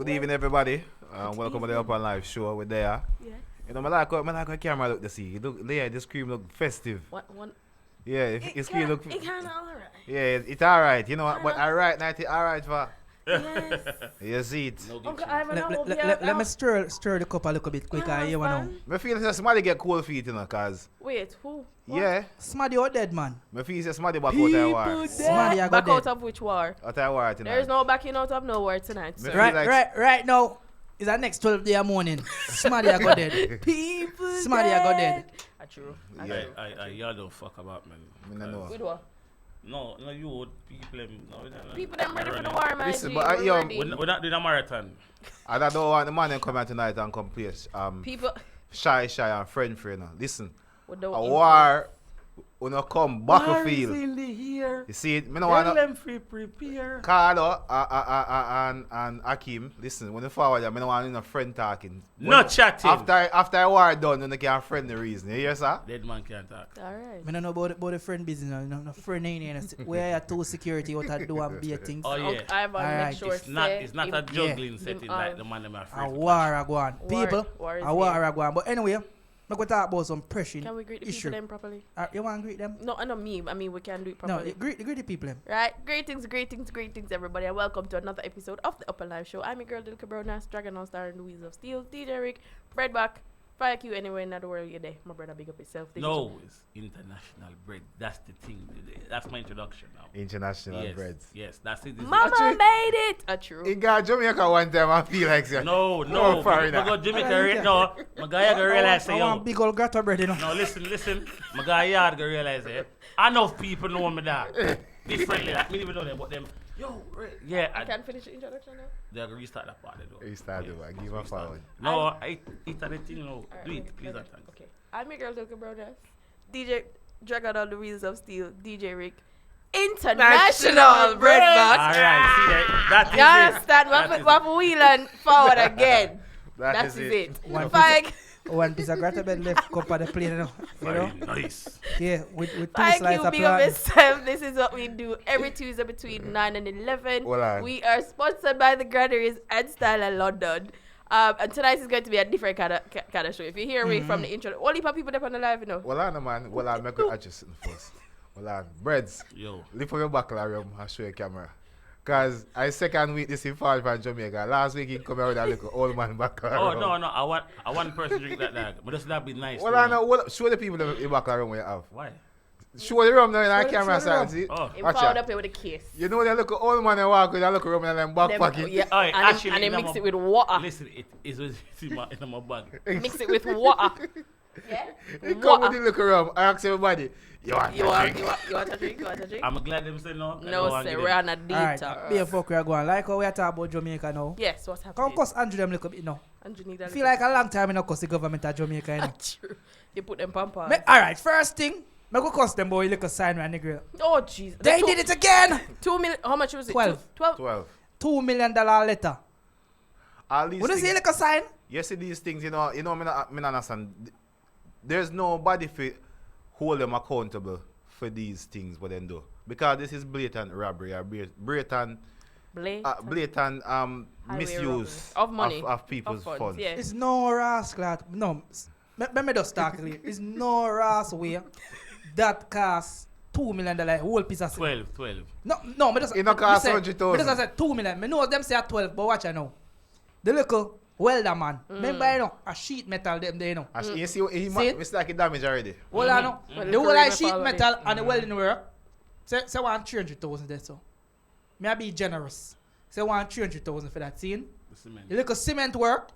Good evening, everybody. Welcome to the Up on Live show. We're there. Yeah. You know, I like how camera look to see. It look, yeah, the screen look festive. One. Yeah, if the screen look. It kind of alright. Yeah, it's alright. You know what? But alright, night, it's alright for. Yes. You see it. Uncle Ivan, I hope Let me stir the cup a little bit quicker. You know. I feel like somebody get cold feet, you know, cause. Wait, who? Yeah. Smaddy out dead, man. I feel like somebody back out of war. Smaddy I Back got out dead. of which war? Out of war tonight. There is no backing out of nowhere tonight, Me sir. feel like- Right now. Is that next 12 day morning? Smaddy I got dead. People Smaddy I got dead. True. Yeah. Y'all don't fuck about, man. I don't know. With what? No, you people them. No, People them ready for the war, man. Listen, G, but we're yo, ready. We're not doing a marathon. I don't want the man come out tonight and come play People shy and friend. You know. Listen, with no a war when you come battlefield. in the year. You see it? Me no wanna. them free prepare. Carlo and Akim, listen, when you forward, I don't want no friend talking. No chatting. After a war done, you can't friend the reason. You hear, sir? Dead man can't talk. Alright. I don't know about the friend business. No friend ain't here. Where are two security out there do and be a things. Oh yeah. Uncle Ivan, make Alright. sure It's not a juggling setting him, like the man them are free. A war a go on. War- People, war is a war here. a go on. But anyway, I'm going to talk about some pressing Can we greet the issue. people them properly? You want to greet them? No, I know me. I mean, we can do it No, properly. greet the people them. Right, greetings, everybody, and welcome to another episode of the Upper Live Show. I'm your girl, Dilka Bronas, Dragon on Star and the Wheels of Steel, DJ Rick, Breadback, Fire Q, anywhere in the world you're there. My brother, big up yourself. No, it's international bread. That's the thing. That's my introduction now. International Yes, breads. yes, that's it. Mama Actually- made it! True. In got Jamaica one time, I feel like sir. No, Oh, foreigner. I go Jamaica right now. My guy go realize say I yo. want big old grata bread, you know. No, listen. My guy yard go realize it. Enough people know me that. Differently, like me even know them, but them. Yo, yeah, I can finish the introduction now. they're gonna restart that part though. He started, Yes, give a forward. No, I eat the thing, no. Alright, Do let it, me- please let and me- thanks. Okay. I'm your girl, Dilka Bronas, DJ Dragon on the Wheels of Steel, DJ Rick, International Breadback. Alright, see that You understand? That is What wheel and forward again. That That is is it. One Fire One piece of grata bread left, cup of the plate, you know. very nice. Yeah, with two Thank slices you, of big up plan. yourself. This is what we do every Tuesday between 9 and 11. Hold on. We are sponsored by the Granaries and Style in London. And tonight is going to be a different kind of show. If you hear me from the intro, all the people up on the live, you know. Well, on, man. Well, I'll make you adjust it first. Well, on. Breads, Yo. lift up your baccalaureate and show your camera. Because I second week this in fall from Jamaica. Last week he come out with a little old man baccalaureate. Oh no, I want person drink that dog. But that be nice. Well, too, I no? know. Well, show the people the baccalaureate when you have. Why? Show the rum now in our Show the camera rum. side. See? Oh. He Watch found out. up here with a case. You know that look old man and walk with that look rum in them back Them- pocket. yeah, Oh, actually, and in then mix my- it with water. Listen, it is in my bag. Mix it with water. Yeah? He come with the Water. look rum. I ask everybody, you want You to want drink? a drink? You want a drink? I'm glad them say no. No, sir. We're on a Alright, detox. be a fuck we are going. Like how we are talking about Jamaica now. Yes, what's Come happening? cuss Andrew them little bit now. And you need a Feel like a long time in a cuss the government of Jamaica, you know. True. You put them pampas. Alright, first thing, I go cuss them boy little sign right Negril. Oh, jeez. They did it again! 2 million. How much was it? 12. 12. 12. $2 million letter. All these What is things, the little sign? you see these things, me not understand. There's nobody for hold them accountable for these things what they do. Because this is blatant robbery or blatant Highway misuse robbery. Of money. of people's Of funds. Yeah. It's no rascal. No, let me just talk clear. It's no ras way that costs $2 million whole piece of 12. No, me just It no cost me say- 100,000. me just say 2 million. Me know them say at 12, but watch I know. The little welder man. Remember you know a sheet metal them there you know. And you see, See it? it's like it damage already. Well I know. Well, The the whole career like sheet follow metal it. and the welding work. Say want 300,000 there so. Me I be generous. Say want 300,000 for that scene. The little cement work.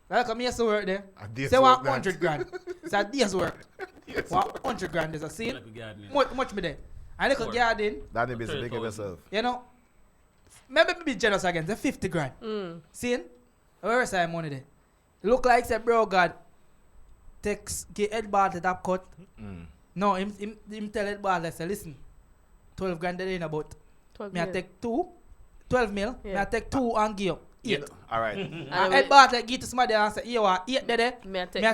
Like a mason work there. A day's Say want work, that. 100 grand. It's a day's work. Want 100 grand there's a scene. Much me there. And little Work. garden. That is big of 30,000. yourself. You know, maybe be generous again. The 50 grand. See? Where is money there? Look like say bro God takes get Ed Ball to that cut. No, him tell Ed Ball say listen, 12 grand there in about. 12 Me I million. take 12 mil. Me Yeah. I take 2 and give you. 8. All right. And And we- Ed Bartlett give to somebody and say, you are 8 there. Me I take Me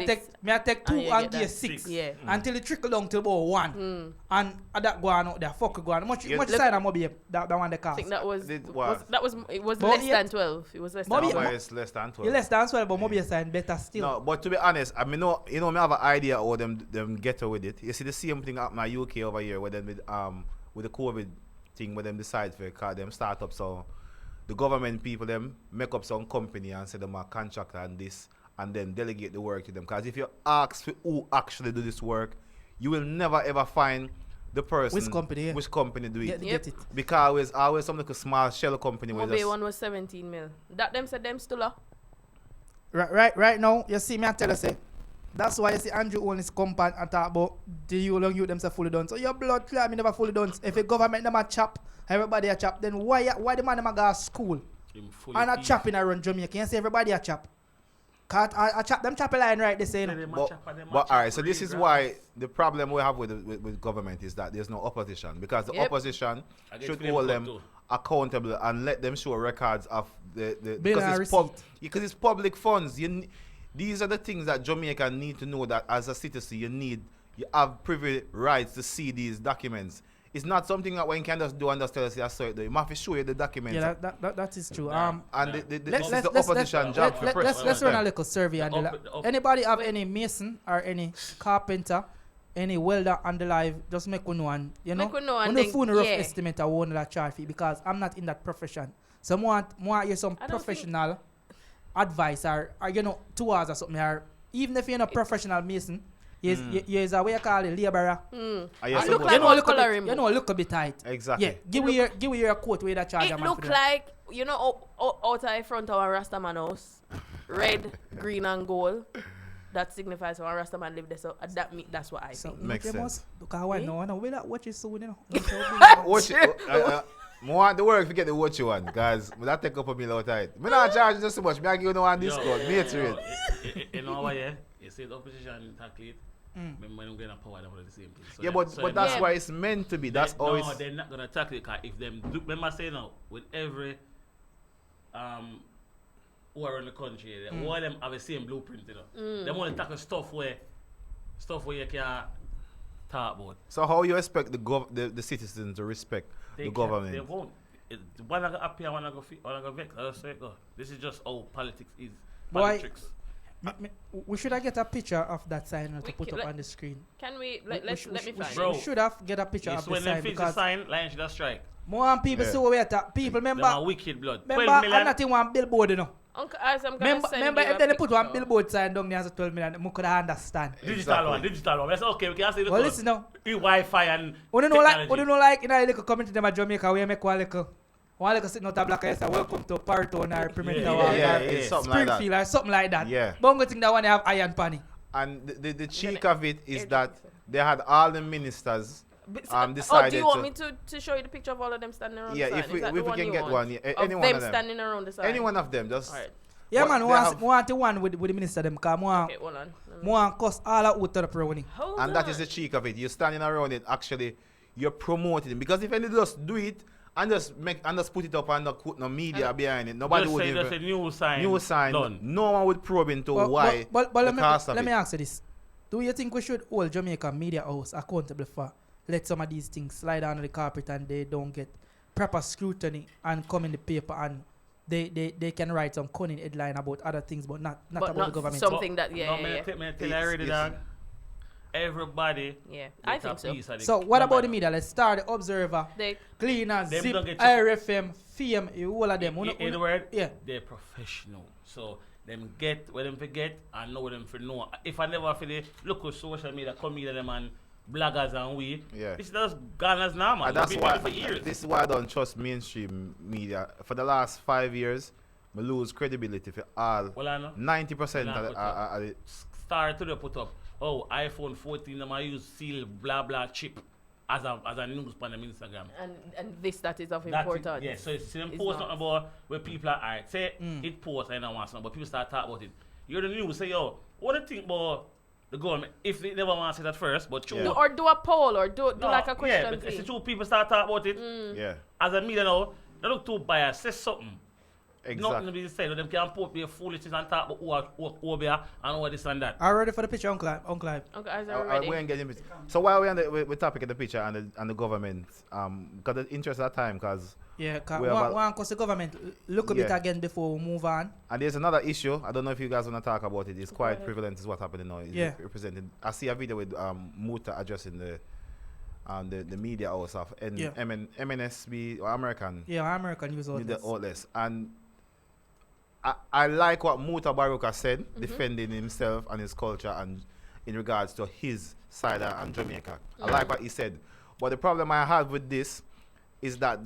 I this. take 2 And you and get give that. 6. Yeah. Until it trickle down to about 1. And that go on out there. Fuck it go on. Much Yeah. sign of Moby that one the I cost. think that was, Did was what? that was it was But less yeah. than 12. It was less But than yeah. 12. Well, it's less than 12. You less than 12, but Moby sign better still. No, but to be honest, I mean, no, you know, me have an idea how them get with it. You see the same thing up in the UK over here, where them with the COVID thing, where them decide for call them startups. So the government people them make up some company and say them a contractor and this, and then delegate the work to them. Because if you ask who actually do this work, you will never ever find the person Which company, yeah. which company do it. Get it. Because always some like a small shell company where Mobe just one was 17 mil. That them said them still up. Right now, you see me I tell you say, that's why you see Andrew own his compound and talk about the you themselves fully done. So your blood clot me never fully done. If the government them a chop, everybody a chop, then why the man them a go to school Him fully and a beef. chopping around Jamaica? You see everybody a chop. Cause I chop them chop a line right they say. Say them a But, chop and them a but chop all right, so this real is grass. why the problem we have with government is that there's no opposition, because the Yep. opposition I get should them hold cut them too. accountable and let them show records of the Bill and receipt. because it's public funds. These are the things that Jamaica need to know, that as a citizen you have privy rights to see these documents. It's not something that one can just do and just tell us you saw it. You have to show you the documents. Yeah, that is true. Nah. and Yeah. this is the opposition job for press. Let's run a little survey and The up- anybody have any mason or any carpenter, any welder on the live, just make one know and you know. Make we know and we then- phone a rough yeah. estimate of one that charge fee because I'm not in that profession. So more hear some I don't professional advice or you know towards or something, or even if you're not professional mason, you is a way you call it laborer. Are you It look supposed like You to- know one look a coloring bit, book. look a bit tight. Exactly. Yeah, give you your quote where that charge a It man look for that. like, you know, outside front of a Rastaman house, red, green, and gold. That signifies when a Rastaman live there. So that's what I So think. Makes you sense. must look how I Eh? know. Will that watch it soon, you know. Watch it. Want the work to get the watch you want, guys. But that take up a million of time. Me not charge you so much. Me I give you no one Yo, discount. Me it's real. You know what, yeah? You see the opposition tackle it. Remember them getting a power, them the same thing. So Yeah, them- but so but them- that's Yeah. why it's meant to be. That's no, always. they're not gonna tackle it. 'Cause if them do, remember I say now, with every who are in the country, all of them have the same blueprint, you know. They want to tackle stuff where you can talk about. So how you expect the citizens to respect They the can't- government? They won't. One I go happy and one I go vex. I just say, go. This is just how politics is. Boy, Politics. We should have get a picture of that sign to We put ca- up let- on the screen. Can we, let me find Bro. We should have get a picture It's of the when them sign fix the because sign, lion should have strike. more people Yeah. see where we at. People Them are remember wicked blood. I'm 12 million. not in one billboard, you know. Uncle As, I'm gonna send Remember you a if they put one picture. billboard sign down there as a 12 million, we could understand. Digital one. That's okay. We can see the Well, code. listen now. The Wi-Fi and We don't know like technology. in a little community them at Jamaica we make one little sitting out a black and say welcome to Parton or Pimento Yeah, or yeah, or it's something like that. Springfield or something like that. Yeah. But I think that one they have iron panny. And the cheek of it is that they had all the ministers Oh, decided do you want to. me to show you the picture of all of them standing around Yeah, the sign? if we Is that the if we one can you get want? one, yeah, Of any one them of them, standing around the sign. any one of them, just Alright. Yeah, What man, they we have- want the one with the minister them because Okay, hold on. more cost all out to the brownie. Hold and that on. is the cheek of it. You're standing around it, actually, you're promoting it. Because if any just do it and just put it up and not put no media behind it, nobody Just would say that's a even. new sign. New sign. Done. No one would probe into why But the cost of let it. me ask you this. Do you think we should hold Jamaica Media House accountable for let some of these things slide under the carpet and they don't get proper scrutiny and come in the paper and they can write some cunning headline about other things but not But about not the government. something that, No, yeah. me tell you It's- already, it's- dog. Everybody. Yeah, I get a think so. piece of the- So what no about the matter. media? Let's start the Observer, They, Cleaner, Them Zip, don't get IRFM, FEM, all of them. In the word, Yeah. they're professional. So them get where them forget and know them for know. If I never feel it, look at social media, comedian them and bloggers and we. Yeah. It's just gone as normal. And that's We've been why doing it for years. this is why I don't trust mainstream media. For the last 5 years, I lose credibility for all. Well, I know. 90% Well, I know. of it. Start to the put up. Oh, iPhone 14, them I use seal blah blah chip as a news on them Instagram. and this that is of That is- importance. Yeah, so it's them It's post not. something about where people are alright. Say it post, I don't want something, but people start talking about it. You're the news, say yo, what do you think about the government? If they never want to say that first, but true. Yeah. Do, or do a poll or do No, like a yeah, question but it's thing. true people start talking about it. Yeah. As a media now, they look too biased, say something. Nothing to be said. Them can put be foolishness and talk about who be and all this and that. Are you ready for the picture, Uncle Ibe? Uncle Eyes I- are I- ready. we ain't getting it. So while we're on the topic of the picture and the government, got the interest at time because Yeah, We have a- one cause the government look a bit Yeah. again before we move on. and there's another issue. I don't know if you guys want to talk about it. It's Go quite ahead. prevalent. Is what's happening now. It's Yeah. represented. I see a video with Muta addressing the media house of Yeah. MNSB or American Yeah, American news media outlets. outlets, and I like what Muta Baruka said, defending himself and his culture and in regards to his side and Jamaica. I like what he said, but the problem I have with this is that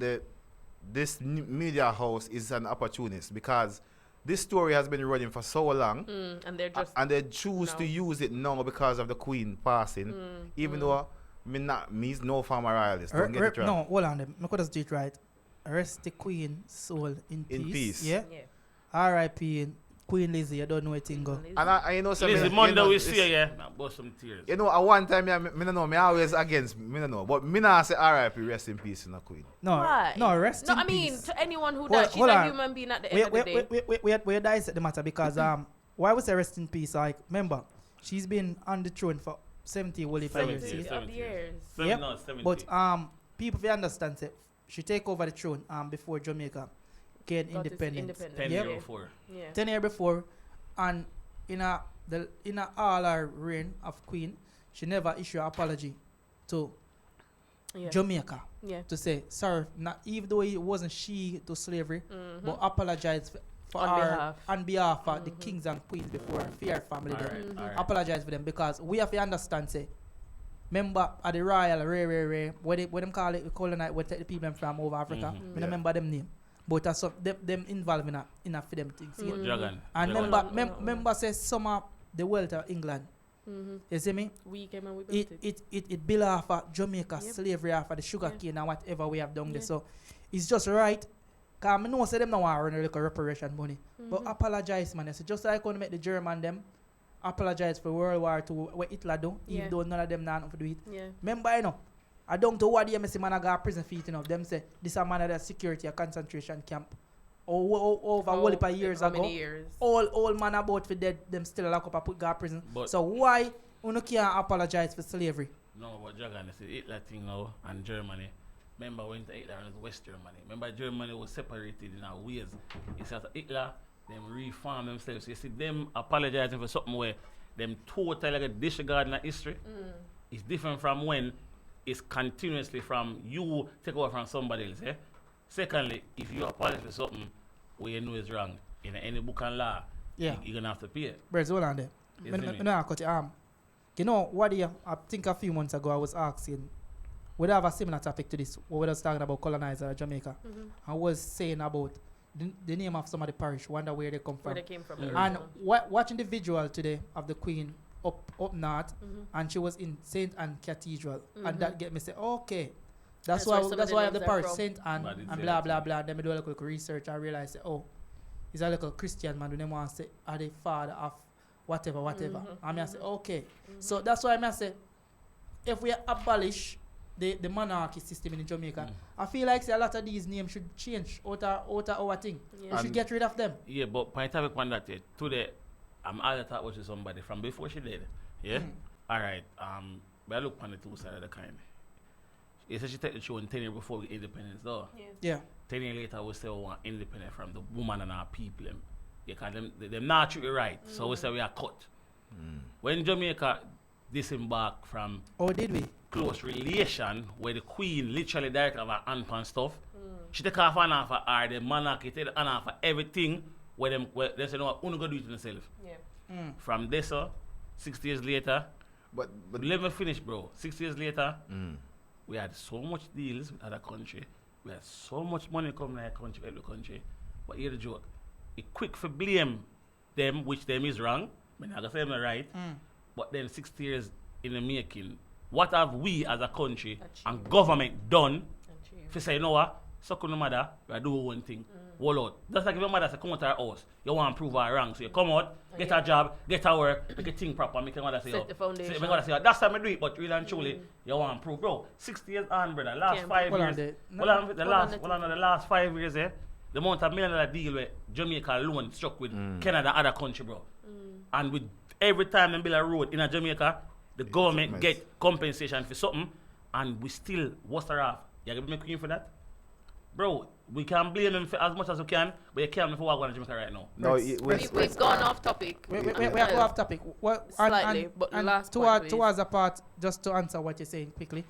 this media house is an opportunist because this story has been running for so long. And they're just And they choose to now. use it now because of the Queen passing, even though me's no former royalist. Don't get it wrong. No, hold on. I could just do it right. Rest the Queen soul in peace. In peace. Yeah. yeah. R.I.P. Queen Lizzie. You don't know what thing go. And I you know, so Listen, me- Monday you know, we it's- see you, I bust some tears. You know, at one time, me no know, me always against, me no know, but me not say R.I.P. rest in peace in the Queen. No, Why? no, rest No, in I mean peace. to anyone who Hold- died, she's hold a on. human being at the end of the day. We dissect the matter because why we say rest in peace? Like, remember, she's been on the throne for 70 years. 70 see? years. Of the years. Yep. No, 70. But people we understand say she take over the throne before Jamaica gained Got its independence. independence. 10 Yep. years before. Yeah. 10 years before, and in a all her reign of Queen, she never issued an apology to Yeah. Jamaica Yeah. to say sorry, not even though it wasn't she to slavery, Mhm. but apologize for On her behalf. on behalf of the kings and queens before her fear family. All them. right, all right. Apologize for them because we have to understand say. Remember at the royal Ray, what them call it, colonize, what take the people them from over Africa. Mhm. Me no remember them name, but that's some them involved in a for them things. Mm. Dragon. And Dragon. remember say some of the wealth of England. Mhm. You see me? We came and we built it. It built off of Jamaica Yep. slavery off of the sugar cane and whatever we have done there. Yeah. So it's just right. Cause I know say them no want to run a little reparation money. But Mhm. apologize, man. So just like when make the German them apologize for World War II what Hitler do, Yeah. even though none of them not nothing to do it. Yeah. Remember, you know, I don't know what the MSC man I got prison feet, you know. Them say this a man at a security a concentration camp. Over Oh, whole heap of years how ago. many years? All man about for dead, them still lock up and put God prison. But- So why you can't apologize for slavery? No, but Dragon, it's the Hitler thing now and Germany. Remember when Hitler was West Germany. Remember Germany was separated in our ways. It's after Hitler, them reform themselves. You see them apologizing for something where them totally like disregarding the history. It's different from when it's continuously from you take over from somebody else. Secondly, if you apologize for something where you know is wrong in any book and law, Yeah. you're gonna have to pay it. Birds, hold on there. You Me see me? no cut your arm. You know what I think a few months ago I was asking, would I have a similar topic to this? What we was talking about colonizer Jamaica. Mhm. I was saying about the name of some of the parish, wonder where they come Where from. they came from. And watching the visual today of the Queen up north, Mhm. and she was in Saint Anne Cathedral, Mhm. and that get me say, okay, That's that's where why some of that's the why I have names the are parish from. Saint Anne But I did and say blah that blah too. blah. Then me do a little research. I realize, say, oh, he's a little Christian man. When them want to say, are the father of whatever. Mhm, And I say, okay. Mhm. So that's why I say, if we abolish the monarchy system in Jamaica, I feel like say a lot of these names should change out of our thing. Yeah. We should And- get rid of them. Yeah, but point topic on that today, I'm all talk about to somebody from before she did. Yeah? Alright, but I look on the two sides of the kind. You said she take the throne 10 years before we independence though. Yeah. Yeah. 10 years later we say we want independent from the woman and our people. Because them not treat you right. So we say we are cut. When Jamaica disembarked from Or did we? close relation where the queen literally direct of her hand and stuff. She take off and off of her, the monarchy take the hand off of everything where they say no, what gonna do it themselves. Yeah. From this 60 years later, But let me finish bro. 6 years later, mm, we had so much deals with other country. We had so much money coming in our country, every country. But here's the joke. It quick for blame them, which them is wrong. I mean, I can say them are right. But then 60 years in the making, what have we as a country and Achieved. government done Achieved. to say, you know what, suck on the mother, we do one thing, wall out. Just like if your mother say, come out to our house, you want to prove her wrong. So you come out, get a job, get a work, make a thing proper, make your mother say, Set the foundation. Say, my mother say, that's how I do it, but really and truly, you want to prove. Bro, 60 years on, brother, last Can't 5 Hold on years. there. Hold on, Hold on, the last 5 years, The amount of $1 million deal where Jamaica alone struck with Canada and other country, bro. And with every time they build a road in a Jamaica, the government get compensation for something, and we still worse off. You gonna make him for that? Bro, we can blame him for as much as we can, but you can't for what going to Jamaica right now. No, We've gone off topic. We have to off topic. Slightly, but last point, towards the part, just to answer what you're saying quickly,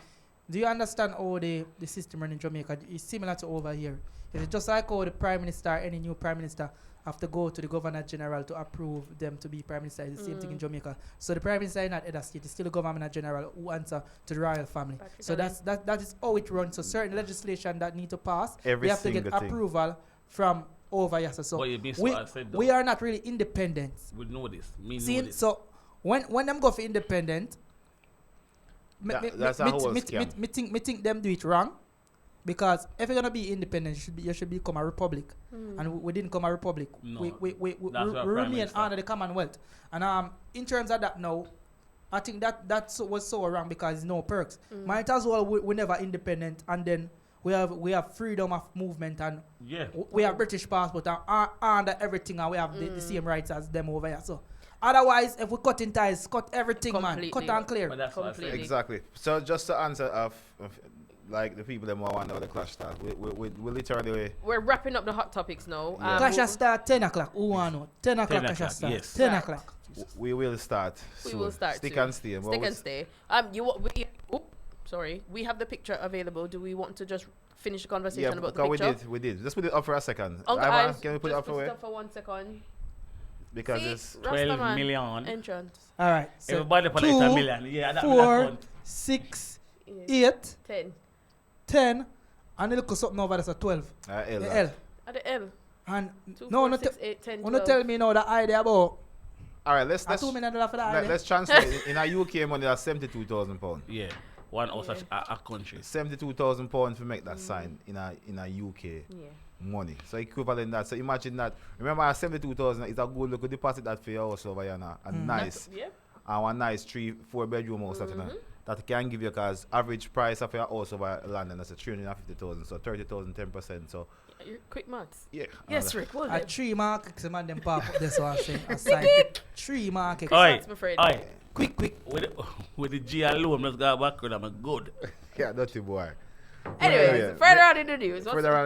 do you understand how the system run in Jamaica is similar to over here? It's just like how the Prime Minister, any new Prime Minister, have to go to the Governor General to approve them to be Prime Minister. It's the same thing in Jamaica. So the Prime Minister in that other state is still the Governor General who answer to the royal family. So that is how it runs. So certain legislation that need to pass, we have to get approval from over here. So we are not really independent. We know this. So when them go for independent, me think them do it wrong. Because if you're gonna be independent, you should become a republic, and we didn't come a republic. No, we remain under the Commonwealth, and in terms of that now, I think that was so wrong because there's no perks. Might as well we never independent, and then we have freedom of movement, and we have British passport and under everything, and we have the same rights as them over here. So otherwise, if we cut in ties, cut everything, completely, man, cut and clear. Exactly. So just to answer like the people that want to know the clash start, we literally we're wrapping up the hot topics now. Clash start 10 o'clock. Who want to know? 10 o'clock clash start. Yes. 10 o'clock. We will start. We will start. Stick soon. and stay. Stick and stay. We have the picture available. Do we want to just finish the conversation about the picture? We did. Just put it up for a second. Can we put it up for for 1 second? Because it's 12 million. Entrance. All right. So everybody put 2, 8 million. Yeah, that 4, 6, 8, 10. 10, and look at something over there, so 12. L. The L. At the L. And 2, no, 4, 6, 8, 10, 12. no tell me now the idea about. Alright, let's let's translate. In our UK money, that's £72,000. Yeah. One or such a country. £72,000 to make that sign in a UK money. So equivalent that. So imagine that. Remember, 72,000 is a good look. Deposit that for your house over here now. And nice. And one nice 3-4 bedroom house that can give you, because average price of your house over London is 350,000. So 30,000, 10%. So you're quick maths. Yeah. Yes, Rick. Well, a 3 mark, some of them pop up this one saying aside 3 mark. Quick. With the G alone, let's go back with them good. Yeah, dirty boy. Anyways, further on in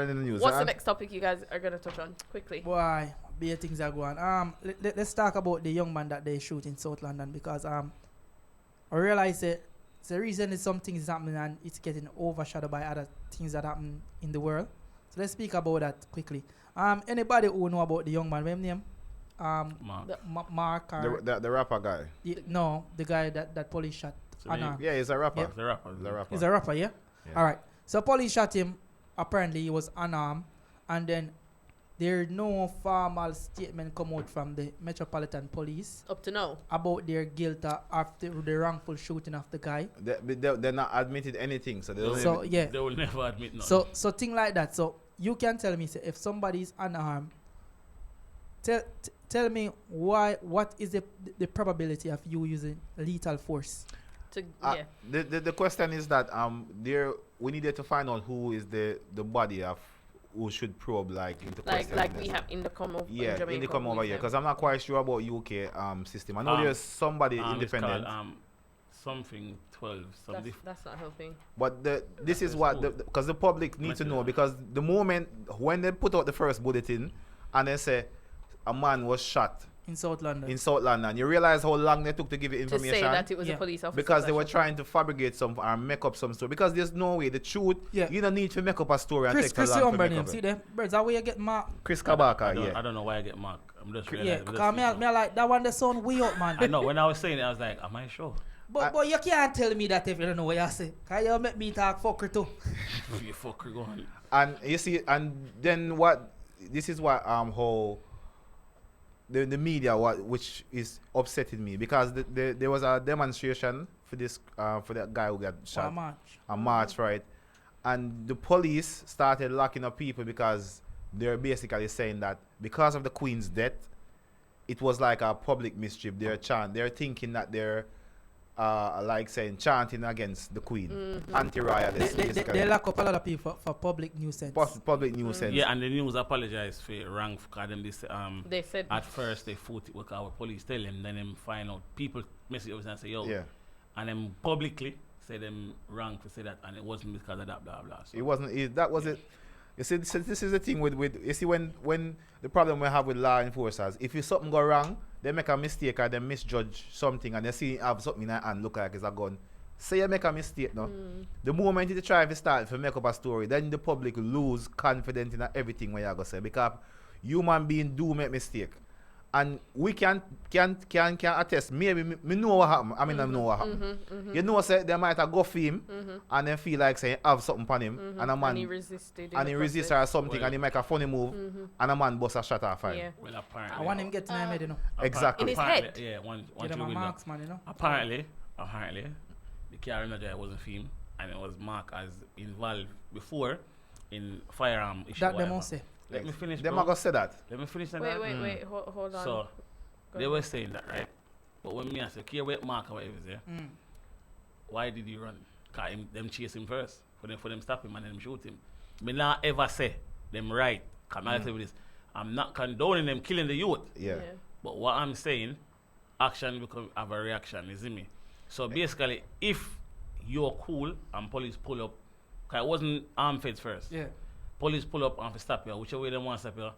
the news. What's the next topic you guys are gonna touch on quickly? Boy, beer things are going. Let's talk about the young man that they shoot in South London, because I realize that the reason is some things happening and it's getting overshadowed by other things that happen in the world. So let's speak about that quickly. Anybody who know about the young man, what's name? Mark. The rapper guy. No, the guy that police shot. Yeah, he's a rapper. Yeah. He's a rapper, yeah? All right. So police shot him. Apparently he was unarmed, and then there's no formal statement come out from the Metropolitan Police up to now about their guilt after the wrongful shooting of the guy. They're not admitted anything, so they will never admit nothing. So thing like that. So you can tell me, say, if somebody is unarmed, tell me what is the probability of you using lethal force? The question is that we needed to find out who is the body of who should probe into question. Like we have in the come over here, because I'm not quite sure about UK system. I know there's somebody independent. Something 12. That's not helping. But this is what because the public needs to know, because the moment when they put out the first bulletin and they say a man was shot in South London, you realize how long they took to give you information. To say that it was a police officer. Because they were trying to fabricate some or make up some story. Because there's no way, the truth, you don't need to make up a story and take a long to make up it. See there? Birds, that way you get marked. Chris Kabaka, I don't know why I get marked. I'm just realizing. Yeah, because me like, that one the sound way up, man. I know, when I was saying it, I was like, am I sure? But you can't tell me that if you don't know what you say. Because you make me talk fucker too. You fucker, go on. And you see, and then this is what how the media which is upsetting me, because there was a demonstration for this for that guy who got shot on March, right? And the police started locking up people because they're basically saying that because of the Queen's death, it was like a public mischief. They're thinking that they're like saying chanting against the Queen, anti-royalist. They lock up a lot of people for public nuisance. Public nuisance. Yeah, and the news apologized for wrong for them. This They said at first they fought it with our police tell them, then them find out people message us and say yo, Yeah. and then publicly say them wrong for say that, and it wasn't because of that blah blah. So It wasn't. That was it. You see, this is the thing with you see when the problem we have with law enforcers. If you something go wrong, they make a mistake or they misjudge something, and they see you have something in their hand look like it's a gun. Say you make a mistake, no. The moment you try to start to make up a story, then the public lose confidence in everything when you go say, because human being do make mistake. And we can attest. Maybe me know what happened. I mean, I know what happened. You know, say they might have go for him and then feel like saying have something on him, and a man and he resisted. and he resist or something, Well, and he make a funny move, and a man bust a shot off him. Yeah. well apparently. I want him get to my head, you know. Exactly. In his Apparently, head. Yeah, one Get him you a will know. marksman, you know. Apparently, the car in the drive wasn't film, and it was marked as involved before in firearm issue. That they whatever. must say. Let me finish. Them bro. are gonna say that. Let me finish. that. Wait, hold on. So Go they ahead. were saying that, right? But when me ask care where Mark or whatever is there, why did he run? Cause them chase him first. For them stop him and then shoot him. Me not ever say them right. Come I tell you this. I'm not condoning them killing the youth. Yeah. But what I'm saying, action become have a reaction, you see me? So basically, if you're cool and police pull up, cause it wasn't armed feds first. Yeah. Police pull up and stop you, whichever way they want to stop you.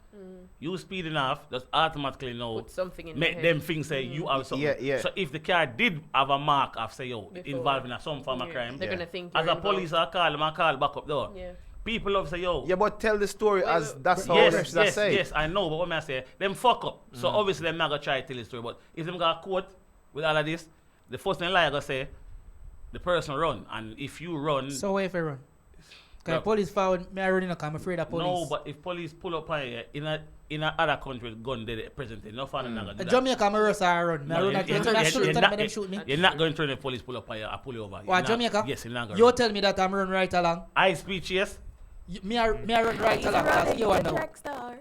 You speed enough, just automatically know. Put something in Make your them head. think say you have something. Yeah, yeah. So if the car did have a mark of say yo, Before. involved in some form of Yeah, crime, They're Yeah. gonna think as you're a police I call them, I call back up door. Yeah. People love say yo. Yeah, but tell the story Wait, as wait, that's how Yes, they yes, say. yes, I know, but what may I say? Them fuck up. So obviously them not gonna try to tell the story. But if them got caught with all of this, the first thing I gonna say, the person run. And if you run, So where if I run? Cause Look. police forward, me I run in a car, I'm afraid of police. no, but if police pull up on you in a other country with gun they present, no fun not gonna do that. Jamaica, I'm a rush I run. Me I No, run you- at you- you you- shoot you- them you- and them shoot me. You're not going to the police pull up on you, I pull you over. You're What, not- Jamaica? Yes, you're not going. You tell me that I'm run right along. I speech, yes. Me I run right along. Cause you know, Track star.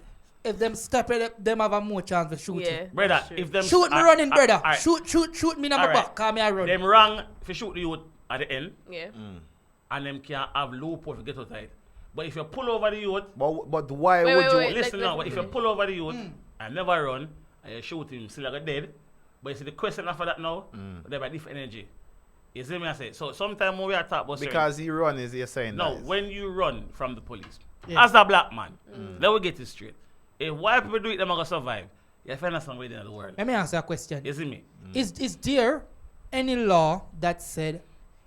if them step it, them have a more chance to shoot Yeah. you. Brother, that's true. if them Shoot me running, brother. alright. Shoot me in my Alright. back. Cause me I run. Them wrong if you shoot the youth at the end, Yeah. and them can have loophole to get out of it. But if you pull over the youth, But why Wait, would wait, you? wait. listen let- now, but if you let- pull over the youth and never run, and you shoot him still like a dead, but you see the question after that now, they have a different energy. You see me I say? So sometimes when we are talking about certain- Because he run is you're saying no, that is. when you run from the police, Yeah. as a black man, let me get it straight. If white people do it, they're going to survive. You find somewhere in the world. Let me answer a question. You see me? Is there any law that said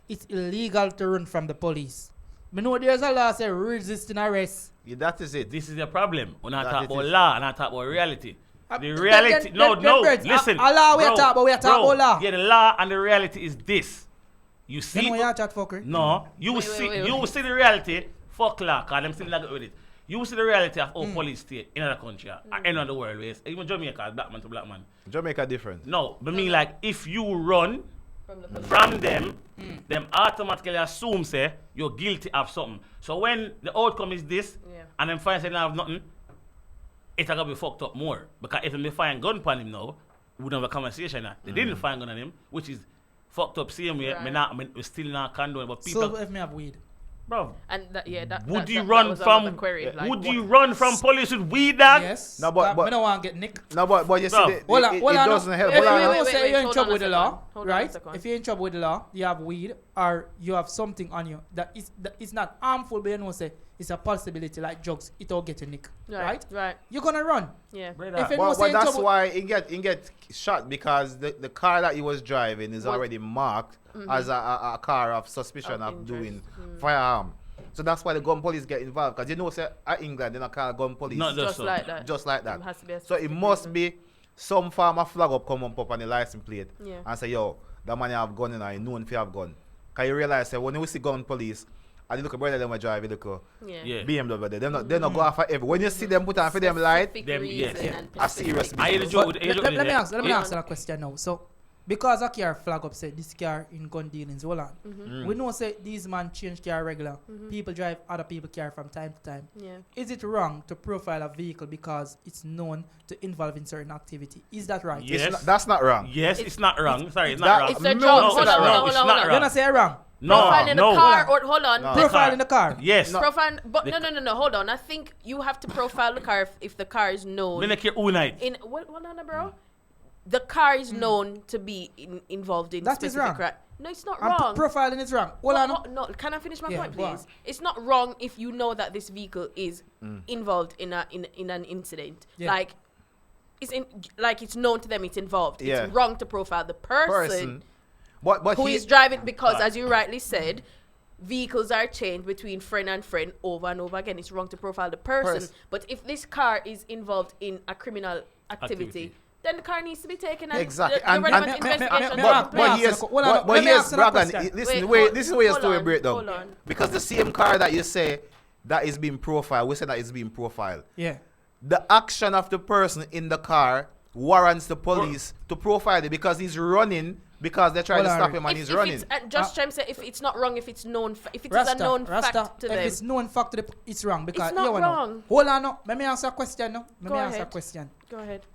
it's illegal to run from the police? Me know there's a law say resisting arrest. Yeah, that is it. This is the problem. When I That talk it about is. law and I talk about reality. The Then- reality, then- no, then- no, then, listen. a law we bro, talk about, we are talking bro, about law. Yeah, the law and the reality is this. You Then see, why you chat fuckery? no, you Wait, see, wait, you wait. see the reality. Fuck law, cause them still not get with it. You see the reality of how police state in other country, any other world, where it's- even Jamaica, black man to black man. Jamaica different. No, but mean like if you run From the police. from them, them automatically assume say you're guilty of something. So when the outcome is this, Yeah. and them find say they have nothing, it's gonna be fucked up more. Because if they find gun on him now, we would have a conversation now. They didn't find gun on him, which is fucked up same way. Right. We still not condone, but people, So if me have weed. bro. And that, yeah, that. Would that, you that, run that was from? another query, like, Would what- you run from police with weed, dog? Yes. No, but- Me don't want to get nicked. No, but you see, Bro. it Hold on, hold on. doesn't help. If Hold you on. wait, know wait, say wait, you're in hold trouble on with a the law, second. Hold on a right? second. If you're in trouble with the law, you have weed or you have something on you that is not harmful, but you know say it's a possibility like drugs, it all get a nick, right? Right. You're gonna run. Yeah. Brother. If you know But say in that's trouble, why he get shot, because the car that he was driving is Was- already marked as a car of suspicion Of of interest. doing firearm. So that's why the gun police get involved, because you know say at England they don't call gun police Not Just so. like that. just like that. It has to be a So it specific must reason. be some form of flag up come up on the license plate Yeah. and say, yo, that man have gun and I know if you have gun. Can you realize that when you see gun police and you look at brother them drive, you look at Yeah. Yeah. BMW there, they not go after every. When you see them put on for them light, Specific Them- reason yes. and a serious specific- I hear the business. joke. but I hear the let me joke. ask Yeah. a question now. So because a car flag up said this car in gun dealings, hold on. Mm-hmm. We know say these man change car regular. People drive other people car from time to time. Yeah. Is it wrong to profile a vehicle because it's known to involve in certain activity? Is that right? Yes. That's not wrong. Yes, it's not wrong. Sorry, it's that- not wrong. It's a No, job. it's Hold not on, wrong. hold It's on, not hold You're on. not saying wrong. No, Profiling no. the car, or hold on. No. Profiling the car. Yes. Profile, but no, hold on. I think you have to profile the car if the car is known. Me like all night. In what on, bro? The car is known to be involved in That is specific wrong. crime. No, it's not And wrong. profiling is wrong. Hold on. No, can I finish my Yeah, point, go on. please? It's not wrong if you know that this vehicle is involved in an incident. Yeah. Like it's known to them it's involved. Yeah. It's wrong to profile the person But who he, is driving because, as you rightly said, vehicles are changed between friend and friend over and over again. It's wrong to profile the person. But if this car is involved in a criminal activity. Then the car needs to be taken and Exactly. the And- relevant and- investigation but- takes but place. yes, hold on, but let me yes, ask you a Bragan, question. listen, Wait, this is where your hold story on, break hold down. on. Because the same car that you say that is being profiled, we say that is being profiled. Yeah. The action of the person in the car warrants the police to profile it because he's running because they're trying Hold to on, stop Rick. him and If he's running. it's, just trying to say if it's not wrong, if it's known, if it is Rasta, a known Rasta, fact to if them. it's known fact to the, it's wrong because It's not you know. wrong. Hold on, no. Let me answer a question, no. Let Go me answer a ahead. question. Go ahead.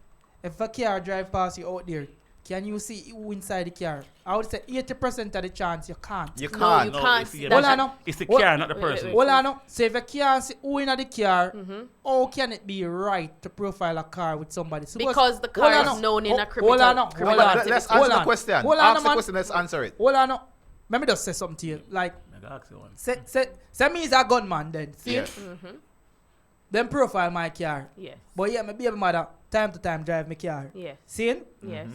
If a car drive past you out there, can you see who inside the car? I would say 80% of the chance you can't. You No, can't. you No, can't it's, see yeah, that. Hold that's- on, no. it's the What- car, not the wait, person. wait. Hold on, no. So if you can't see who in the car, Mm-hmm. how can it be right to profile a car with somebody? Suppose- Because the hold car on, is no. known in a Hold criminal on, no. criminal Hold on. activity. Let's Hold answer the on. question. Hold on, Ask the man. question, let's answer it. Hold on, no. Let me just say something to you. Like, I gotta ask you one. say me is a gunman then. See? Yeah. Mm-hmm. Then profile my car. Yes. But yeah, my baby mother time to time drive my car. Yes. See? Yes.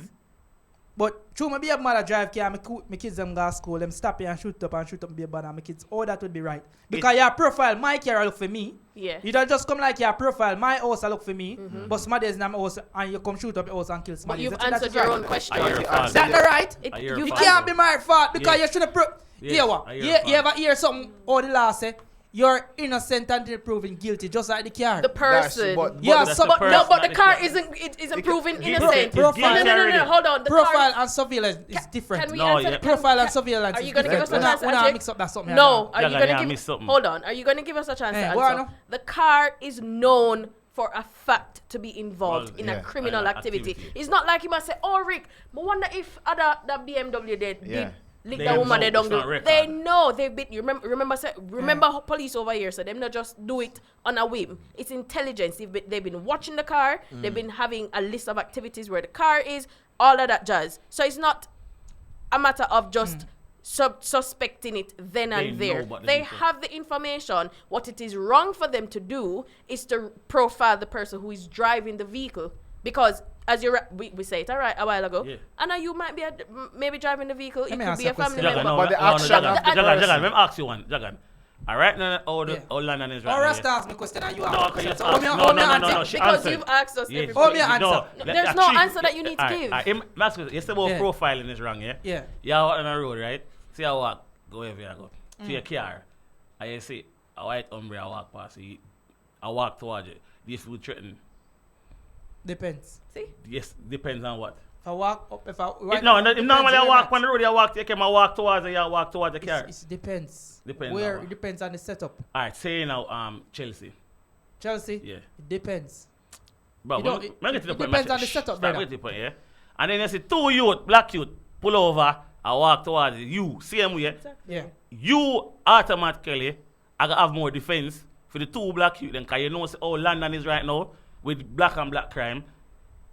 But through my baby mother drive car, my kids them go to school, them stop here and shoot up my baby mother and my kids. All that would be right. Because your profile, my car look for me. Yes. You don't just come like your profile, my house look for me. But somebody is in my house and you come shoot up your house and kill But somebody. you've That is answered your right. own question. I hear you fault. answered That's not right. It- I hear you've It fault. can't be my fault because Yes. you should have Yes, hear what? I hear You fault. ever hear something or the law say you're innocent until proven guilty, just like the car. The person. Yeah, that's so- the but But person, no, but not the car car. isn't proven Guilty. innocent. Profile. No, no, no, no, already. no. Hold on. The Profile car. and surveillance is different. Can we No, answer? yeah. Profile and can- surveillance Are is you gonna give different. us a chance to We're not answer? mix up that something. No. Are you Jagan, gonna yeah, give? miss something. Hold on. Are you gonna give us a chance to Go on, answer? no. The car is known for a fact to be involved Well, in yeah. a criminal activity. Activity. It's not like he must say, "Oh, Rick, I wonder if other that BMW did Yeah. lick They the woman know, they don't it's not do." record. They know they've been. You remember how police over here, so them not just do it on a whim. It's intelligence. They've been watching the car. They've been having a list of activities where the car is. All of that jazz. So it's not a matter of just suspecting it then They and know there. about the They detail. have the information. What it is wrong for them to do is to profile the person who is driving the vehicle. Because as we say it a while ago, Yeah. and now you might be maybe driving the vehicle. It me could ask be you a a family question. Jagan, member. no, But the no, no, action Jagan, of the Jagan, person. let me ask you one, Jagan. All right, now, Yeah. all London is right Or now, Rasta ask me question and you No, ask. okay, yes, So, ask. hold me- No, hold me no, no, answer. no, she Because answered. you've asked us Yeah. every Hold me week. answer. No, There's no answer that you need to give. You said about Yeah. profiling is wrong, yeah? Yeah. You are on the road, right? See I walk, go wherever you go. To your car, and you see a white umbrella walk past you. I walk towards it. Do you feel threatened? Depends. See? Yes, depends on what. If I walk up, if I If normally I walk on the road, you walk, you can walk towards it, you walk towards the car. It depends. Depends Where on what. it depends on the setup. Alright, say now Chelsea. Chelsea. Yeah. It depends. But You know, when it- I get to the it point, depends man, on the setup, start brother. with the point, yeah? And then you see two youth, black youth, pull over and walk towards you, same way. Yeah. You automatically I gotta have more defense for the two black youth then, cause you know say, oh, London is right now with black and black crime.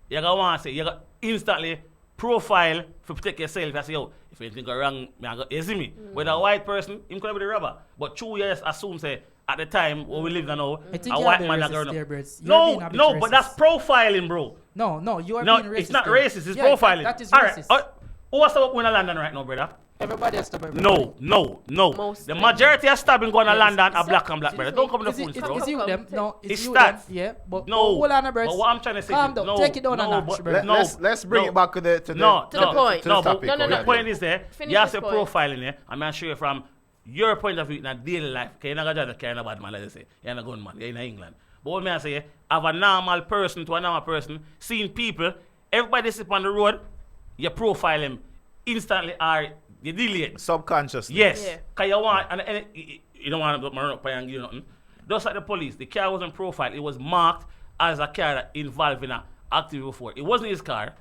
You gotta want to say, you gotta instantly profile for protect yourself. I say, yo, if anything go wrong, you see me. With a white person, him could be the robber. But 2 years assume say at the time where we live now, I think a you white are man being that racist there, go Brits. You're No, being a bit no, but that's racist. profiling, bro. No, you are No, being racist. it's not there. racist, it's Yeah, profiling. That is All right, racist. what's up in London right now, brother? Everybody has to be. No. Most The of majority of stabbing going to Yeah, London it's- are black and black, brother. Don't come to the Is police, it, bro. is you Come, them? take- No, It's it's you stats. them. Yeah, but No, hold on, Brits. but what I'm trying to say Calm is, down. no, Take it down a no, notch, but- brother. no, Let's bring no. it back to the To the point. to No, the but topic. no, no, the no. point is there. Finish You have this to point. profiling here. I'm sure from your point of view in a daily life. Okay, you're not gonna drive a bad man, like they say. You're not a gunman. You're in England. But what may I say? Have a normal person to a normal person, seeing people, everybody sit on the road. you profile him instantly or you delete. Subconsciously. Yes. Yeah. Cause you want and you don't want to run up and give you nothing. Just like the police, the car wasn't profiled. It was marked as a car that involved in an activity before. It wasn't his car,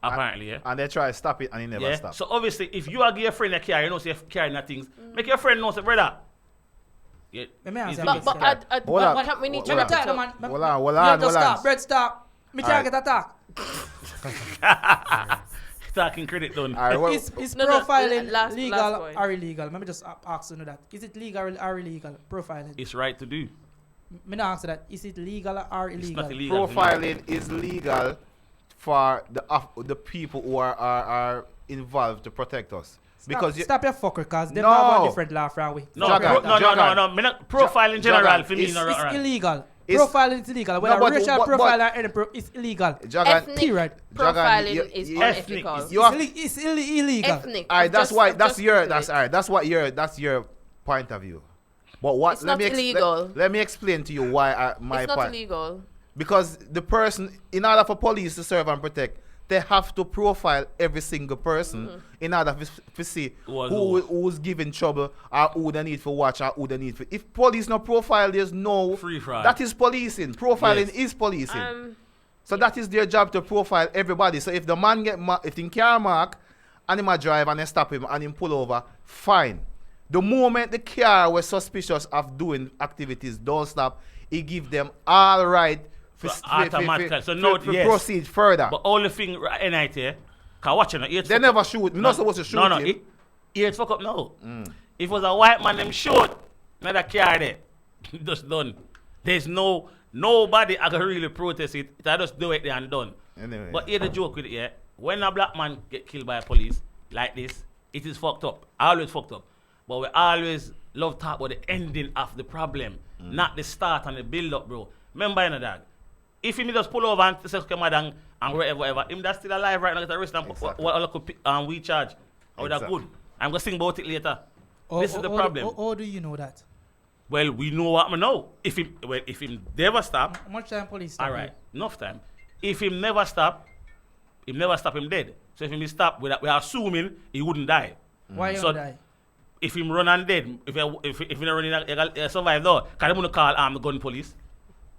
apparently. Yeah. And they try to stop it and he never Yeah. stop. So obviously, if you are give your friend a car, you know, say you're carrying that things, make your friend know, say, brother. Yeah. Let me ask it's you not- this, But yeah. Hold on. we need to Hold wrap on. it up. Man, Hold on. you just Hold on. stop. Bread stop. Me try Alright. get attack. Talking credit done. All right, well, Is No, profiling last legal point. or illegal? Let me just ask you that. Is it legal or illegal? Profiling. It's right to do. Me not answer that. Is it legal or It's illegal? not illegal. profiling is legal for the people who are involved to protect us. Because you, Stop your fucker, cause they No. have a different law from we. No, Jagan, no. Me not profile in general Jagan, for me. it's- No, It's right. illegal. It's- Profiling is illegal. Whether but- racial but- profiling or any it's illegal. Jagan, Ethnic Period. profiling you- is you- unethical. ethnic. you have, It's illegal. Ethnic. all right, that's Just- why that's just your do that's it. all right. That's your point of view. But what? It's not illegal. Let me explain to you why my It's not point. illegal. Because the person, in order for police to serve and protect, they have to profile every single person in order to see who's giving trouble or who they need for watch or who they need for. If police no profile, there's no Free fraud. That is policing. Profiling Yes. is policing. So Yeah. that is their job to profile everybody. So if the man if he can't mark and him a drive and they stop him and him pull over, fine. The moment the car was suspicious of doing activities, don't stop. He give them all right Automatically. So no, yes. proceed further. But all the thing right night here, cause watch it. They never shoot. We're not supposed to shoot No, him. it's fuck up now. If it was a white man, them shoot. Not a car there. Just done. There's nobody I can really protest it. I just do it there and done. Anyway. But here the joke with it, yeah. When a black man get killed by police like this, it is fucked up. Always fucked up. But we always love talk about the ending of the problem, not the start and the build up, bro. Remember, you know, dog. If he just pull over and say, come on, and whatever, him that's still alive right now, get arrested and Exactly. what we charge. Oh, that's Exactly. good. I'm going to sing about it later. This is the problem. How do you know that? Well, we know what we know. If him never stop, How much time police stop all right, enough time. If him never stop, him dead. So if him stop, we are assuming he wouldn't die. you? Why So- you die? If him run and dead, if he not running, he survive though. Can they want to call the gun police?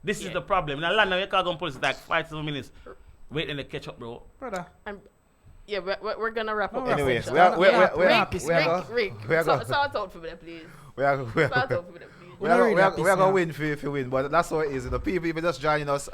This is Yeah. the problem. In Atlanta, you call gun police like 5 7 minutes. Wait and they catch up, bro. Brother. Yeah, we're gonna wrap up. No, Anyways, this we are section. we are Rick, we are Rick, we are Rick, we are sort out for me, please. we are we Sort out are for me, please. we are really we are happy, gonna sir. win if we win, but that's how it is. The people just joining us.